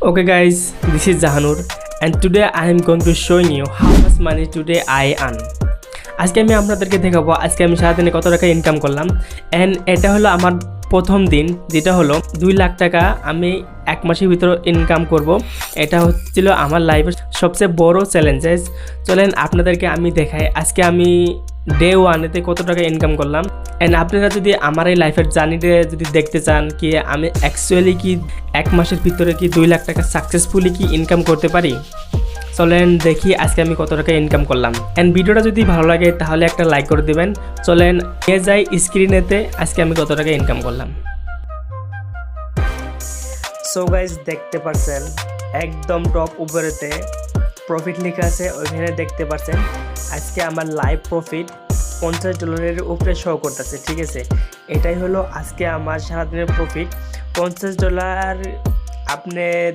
Okay guys, this is Zahanur and today I am going to showing you how much money today I earn. আজকে আমি আপনাদেরকে দেখাবো আজকে আমি সারাদিনে কত টাকা ইনকাম করলাম এন্ড এটা হলো আমার প্রথম দিন যেটা হলো 2 লাখ টাকা আমি এক মাসের ভিতরে ইনকাম করব। এটা হচ্ছিল আমার লাইফের সবচেয়ে বড় চ্যালেঞ্জেস। চলেন আপনাদেরকে আমি দেখাই আজকে আমি ডে 1 তে কত টাকা ইনকাম করলাম এন্ড আপনারা যদি আমার এই লাইফের জার্নিটা যদি দেখতে চান কি আমি অ্যাকচুয়ালি কি এক মাসের ভিতরে কি 2 লাখ টাকা সাকসেসফুলি কি ইনকাম করতে পারি, চলেন দেখি আজকে আমি কত টাকা ইনকাম করলাম। এন্ড ভিডিওটা যদি ভালো লাগে তাহলে একটা লাইক করে দিবেন। চলেন নিয়ে যাই স্ক্রিনেতে আজকে আমি কত টাকা ইনকাম করলাম। সো গাইস দেখতে পাচ্ছেন একদম টপ উপরেতে প্রফিট লেখা আছে, ওইখানে দেখতে পাচ্ছেন আজকে আমার লাইভ প্রফিট $50 উপরে শো করতেছে। ঠিক আছে, এটাই হলো আজকে আমার সারাদিনের প্রফিট $50। আপনার